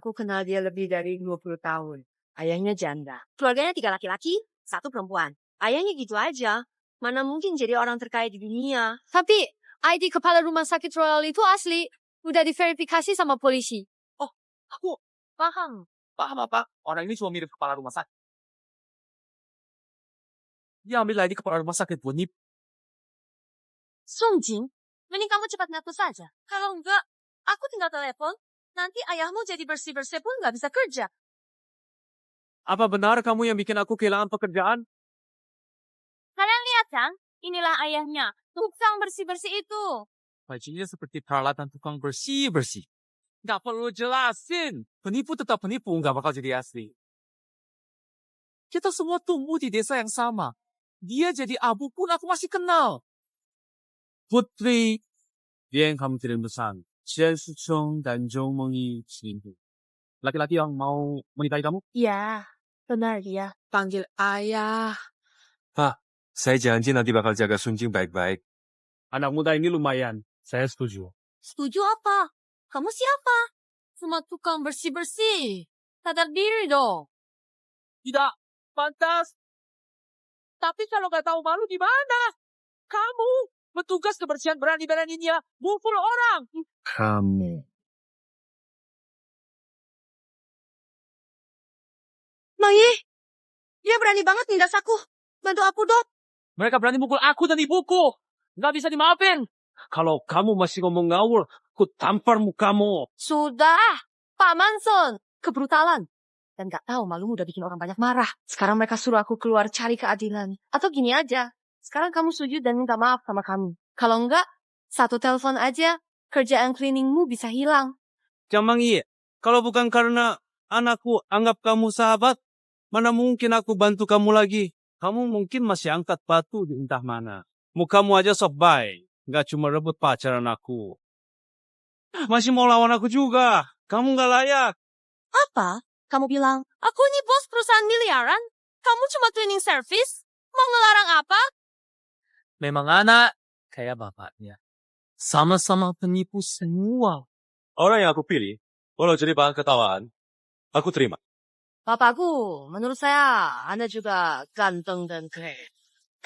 S8: Aku kenal dia lebih dari 20 tahun. Ayahnya janda. Keluarganya 3 laki-laki, 1 perempuan. Ayahnya gitu aja. Mana mungkin jadi orang terkaya di dunia.
S3: Tapi, ID kepala rumah sakit Royal itu asli. Udah diverifikasi sama polisi.
S1: Oh, aku paham. Paham apa? Orang ini cuma mirip kepala rumah sakit. Dia ambil ID kepala rumah sakit buat nipu.
S14: Sungjing, mending kamu cepat ngaku saja. Kalau enggak, aku tinggal telepon. Nanti ayahmu jadi bersih-bersih pun nggak bisa kerja.
S1: Apa benar kamu yang bikin aku kehilangan pekerjaan?
S14: Kalian lihat kan? Inilah ayahnya. Tukang bersih-bersih itu.
S1: Bajunya seperti peralatan tukang bersih-bersih. Nggak perlu jelasin. Penipu tetap penipu, nggak bakal jadi asli. Kita semua tumbuh di desa yang sama. Dia jadi abu pun aku masih kenal. Putri, dia yang kamu kirim pesan. Chen Suchong dan Zhou Mengyi selingkuh. Laki-laki yang mau menikahi kamu?
S3: Ya, benar dia. Panggil ayah.
S10: Pak, saya janji nanti bakal jaga Sunjing baik-baik.
S1: Anak muda ini lumayan. Saya setuju.
S14: Setuju apa? Kamu siapa? Cuma tukang bersih-bersih. Sadar diri dong.
S1: Tidak pantas. Tapi kalau nggak tahu malu di mana? Kamu Petugas kebersihan berani-beraninya mukul orang.
S2: Kamu.
S8: Mang Yi, dia berani banget nindas aku. Bantu aku, Dok.
S1: Mereka berani mukul aku dan ibuku. Nggak bisa dimaafin. Kalau kamu masih ngomong ngawur, aku tampar mukamu.
S14: Sudah, Pak Manson. Kebrutalan. Dan gak tahu malumu udah bikin orang banyak marah. Sekarang mereka suruh aku keluar cari keadilan. Atau gini aja. Sekarang kamu sujud dan minta maaf sama kami. Kalau enggak, satu telepon aja, kerjaan cleaningmu bisa hilang.
S10: Mang Yi, kalau bukan karena anakku anggap kamu sahabat, mana mungkin aku bantu kamu lagi. Kamu mungkin masih angkat batu di entah mana. Mukamu aja sok baik. Gak cuma rebut pacaran aku. Masih mau lawan aku juga. Kamu gak layak.
S14: Apa? Kamu bilang, aku ini bos perusahaan miliaran? Kamu cuma cleaning service? Mau ngelarang apa?
S1: Memang anak kayak bapaknya. Sama-sama penipu semua.
S10: Orang yang aku pilih, walau jadi bahan ketawaan, aku terima.
S14: Bapakku, menurut saya, Anda juga ganteng dan keren.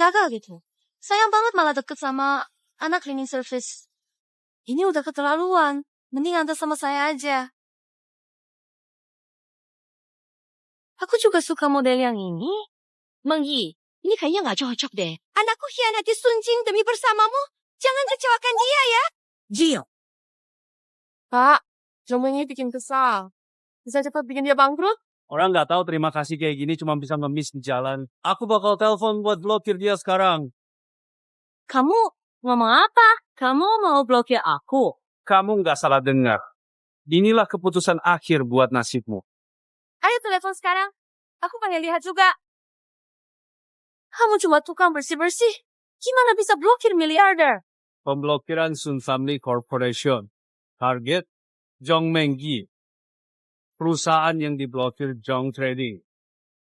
S14: Kagak gitu. Sayang banget malah deket sama anak cleaning service. Ini udah keterlaluan. Mending Anda sama saya aja. Aku juga suka model yang ini.
S8: Mang Yi, ini kayaknya nggak cocok deh. Anakku hianati Sun Jing demi bersamamu. Jangan kecewakan dia ya.
S3: Gio. Pak, Jong Meng Yi bikin kesal. Bisa cepat bikin dia bangkrut?
S10: Orang gak tahu terima kasih kayak gini cuma bisa ngemis di jalan. Aku bakal telepon buat blokir dia sekarang.
S14: Kamu ngomong apa? Kamu mau blokir aku?
S10: Kamu gak salah dengar. Inilah keputusan akhir buat nasibmu.
S14: Ayo telepon sekarang. Aku pengen lihat juga. Kamu cuma tukang bersih-bersih. Gimana bisa blokir miliarder?
S10: Pemblokiran Sun Family Corporation. Target, Jong Meng Yi. Perusahaan yang diblokir Jong Trading.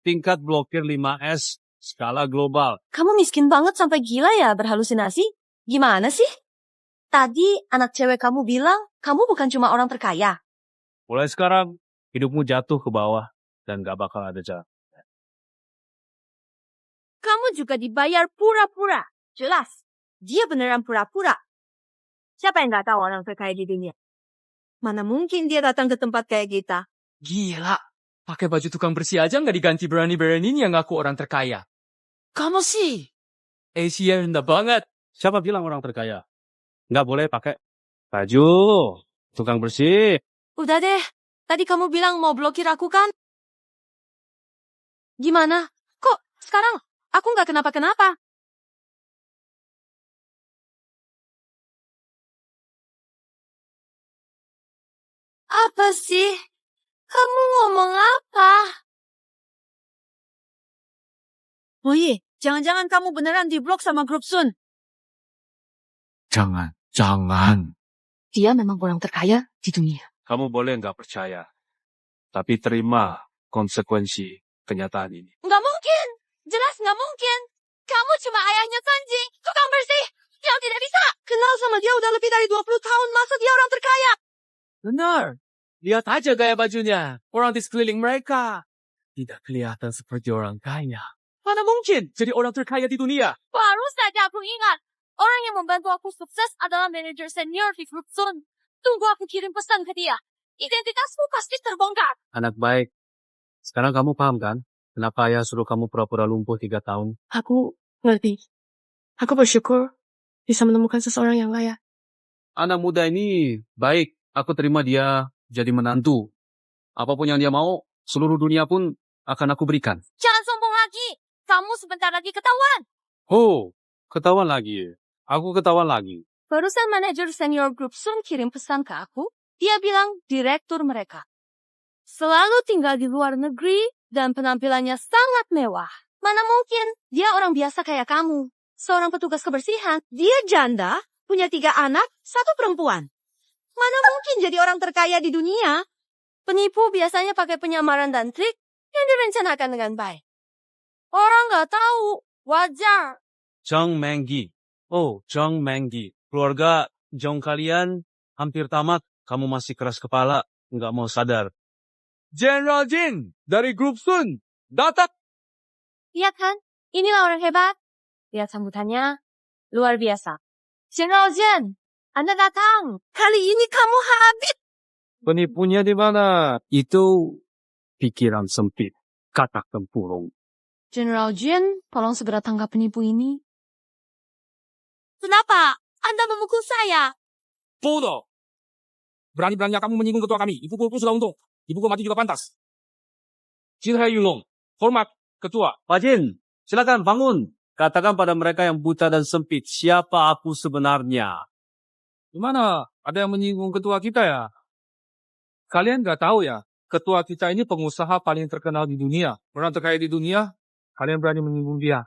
S10: Tingkat blokir 5S, skala global.
S14: Kamu miskin banget sampai gila ya berhalusinasi? Gimana sih? Tadi anak cewek kamu bilang kamu bukan cuma orang terkaya.
S10: Mulai sekarang, hidupmu jatuh ke bawah dan gak bakal ada jalan.
S8: Kamu juga dibayar pura-pura. Jelas, dia beneran pura-pura. Siapa yang nggak tahu orang terkaya di dunia? Mana mungkin dia datang ke tempat kayak kita?
S1: Gila. Pakai baju tukang bersih aja nggak diganti berani-beraninya ngaku orang terkaya. Kamu sih. Asia rendah banget.
S10: Siapa bilang orang terkaya? Nggak boleh pakai baju tukang bersih.
S14: Udah deh. Tadi kamu bilang mau blokir aku kan? Gimana? Kok sekarang aku nggak kenapa-kenapa? Apa sih? Kamu ngomong apa?
S8: Oh iya, jangan-jangan kamu beneran diblok sama grup Sun.
S2: Jangan.
S14: Dia memang orang terkaya di dunia.
S10: Kamu boleh nggak percaya. Tapi terima konsekuensi kenyataan ini.
S14: Nggak mungkin. Jelas nggak mungkin. Kamu cuma ayahnya Sanji, tukang bersih. Yang tidak bisa.
S8: Kenal sama dia udah lebih dari 20 tahun. Masa dia orang terkaya?
S1: Benar. Lihat aja gaya bajunya. Orang di sekeliling mereka. Tidak kelihatan seperti orang kaya. Mana mungkin jadi orang terkaya di dunia?
S14: Baru saja aku ingat. Orang yang membantu aku sukses adalah manajer senior di grup Sun. Tunggu aku kirim pesan ke dia. Identitasmu pasti terbongkar.
S2: Anak baik. Sekarang kamu paham kan? Kenapa ayah suruh kamu pura-pura lumpuh 3 tahun?
S3: Aku ngerti. Aku bersyukur bisa menemukan seseorang yang layak.
S2: Anak muda ini baik. Aku terima dia jadi menantu. Apapun yang dia mau, seluruh dunia pun akan aku berikan.
S14: Jangan sombong lagi. Kamu sebentar lagi ketahuan.
S10: Oh, ketahuan lagi. Aku ketahuan lagi.
S14: Barusan manajer senior grup Sun kirim pesan ke aku. Dia bilang direktur mereka. Selalu tinggal di luar negeri dan penampilannya sangat mewah. Mana mungkin dia orang biasa kayak kamu. Seorang petugas kebersihan.
S8: Dia janda, punya 3 anak, 1 perempuan. Mana mungkin jadi orang terkaya di dunia?
S14: Penipu biasanya pakai penyamaran dan trik yang direncanakan dengan baik. Orang nggak tahu. Wajar.
S10: Jong Meng Yi. Oh, Jong Meng Yi. Keluarga Jong kalian hampir tamat. Kamu masih keras kepala. Nggak mau sadar.
S6: General Jin dari grup Sun datang.
S14: Lihat kan? Inilah orang hebat. Lihat sambutannya. Luar biasa. General Jen, Anda datang.
S8: Kali ini kamu habis.
S2: Penipunya di mana? Itu pikiran sempit, kata tempurung.
S14: General Jen, tolong segera tangkap penipu ini.
S8: Kenapa? Anda memukul saya.
S7: Bodoh. Berani-beraninya kamu menyinggung ketua kami. Ibuku sudah untung. Ibuku mati juga pantas. Jinhai Yulong, hormat ketua.
S2: Pak Jin, silakan bangun. Katakan pada mereka yang buta dan sempit, siapa aku sebenarnya.
S6: Gimana? Ada yang menyinggung ketua kita ya? Kalian gak tahu ya, ketua kita ini pengusaha paling terkenal di dunia. Orang terkaya di dunia, kalian berani menyinggung dia.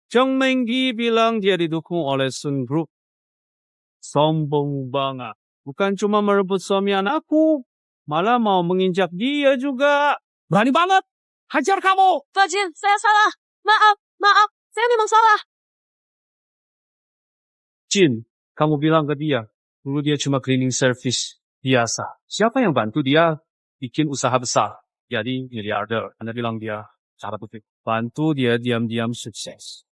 S2: Zheng Mengyi bilang dia didukung oleh Sun Group. Sombong banget. Bukan cuma merebut suami anakku, malah mau menginjak dia juga.
S7: Berani banget. Hajar kamu.
S14: Pak Jin, saya salah. Maaf. Saya memang salah.
S2: Jin, kamu bilang ke dia, dulu dia cuma cleaning service biasa. Siapa yang bantu dia bikin usaha besar? Jadi miliarder. Anda bilang dia cara putih. Bantu dia diam-diam sukses.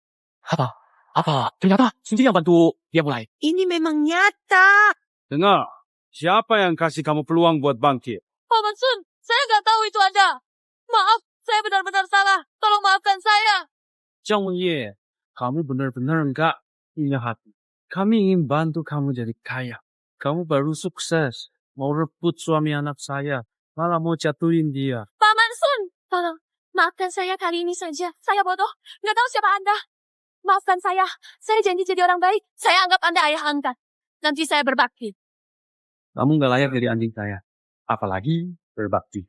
S7: Apa? Ternyata Sunjing yang bantu dia mulai.
S8: Ini memang nyata.
S2: Dengar, siapa yang kasih kamu peluang buat bangkit?
S14: Paman Sun, saya nggak tahu itu Anda. Maaf, saya benar-benar salah. Tolong maafkan saya.
S2: Zheng Ye, kamu benar-benar enggak punya hati. Kami ingin bantu kamu jadi kaya. Kamu baru sukses. Mau rebut suami anak saya. Malah mau jatuhin dia.
S14: Paman Sun, tolong maafkan saya kali ini saja. Saya bodoh, nggak tahu siapa Anda. Maafkan saya janji jadi orang baik. Saya anggap Anda ayah angkat. Nanti saya berbakti.
S2: Kamu nggak layak jadi anjing saya. Apalagi berbakti.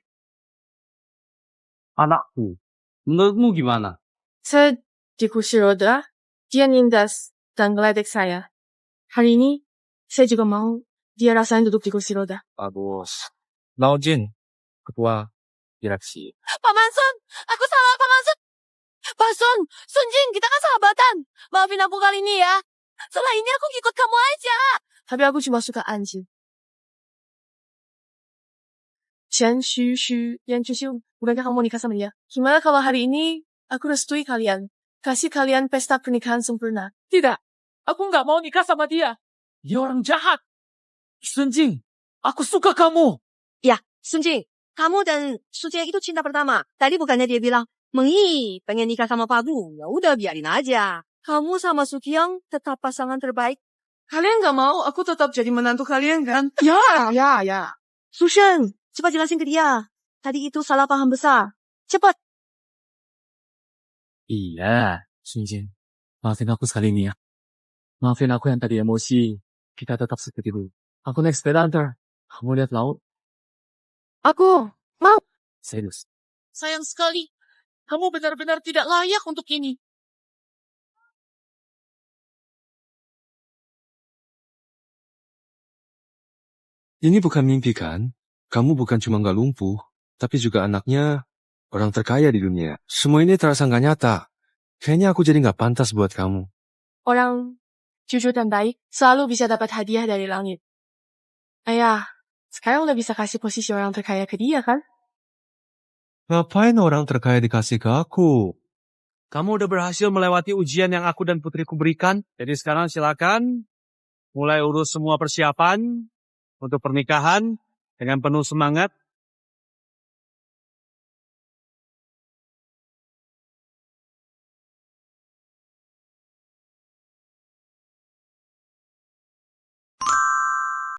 S2: Anakku, menurutmu gimana?
S3: Di kursi roda, dia nindas dan geledek saya. Hari ini, saya juga mau dia rasain duduk di kursi roda.
S10: Bagus. Lao Jin, ketua direksi.
S14: Paman Sun, aku salah Paman Sun. Pak Sun, Sun Jin, kita kan sahabatan. Maafin aku kali ini ya. Setelah ini aku ikut kamu aja.
S3: Tapi aku cuma suka anjing. Chen Xu Xu, Yan Chu Xiu, bukankah kamu mau nikah sama dia? Gimana kalau hari ini aku restui kalian? Kasih kalian pesta pernikahan sempurna.
S7: Tidak. Aku nggak mau nikah sama dia. Dia orang jahat. Sunjing, aku suka kamu.
S8: Ya, Sunjing, kamu dan Sujie itu cinta pertama. Tadi bukannya dia bilang, Mengyi pengen nikah sama Pak Bu. Ya udah biarin aja. Kamu sama Sukyong tetap pasangan terbaik.
S3: Kalian gak mau aku tetap jadi menantu kalian kan?
S8: Ya. Sushen, cepat jelasin ke dia. Tadi itu salah paham besar. Cepat.
S4: Iya, Sunjin. Maafin aku sekali ini ya. Maafin aku yang tadi emosi. Kita tetap seperti dulu. Aku naik sepeda antar. Kamu lihat laut?
S3: Aku mau.
S4: Serius.
S7: Sayang sekali. Kamu benar-benar tidak layak untuk ini.
S15: Ini bukan mimpi kan? Kamu bukan cuma nggak lumpuh, tapi juga anaknya orang terkaya di dunia. Semua ini terasa nggak nyata. Kayaknya aku jadi nggak pantas buat kamu.
S3: Orang jujur dan baik selalu bisa dapat hadiah dari langit. Ayah, sekarang udah bisa kasih posisi orang terkaya ke dia kan?
S15: Ngapain orang terkaya dikasih ke aku?
S2: Kamu udah berhasil melewati ujian yang aku dan putriku berikan. Jadi sekarang silakan mulai urus semua persiapan untuk pernikahan dengan penuh semangat.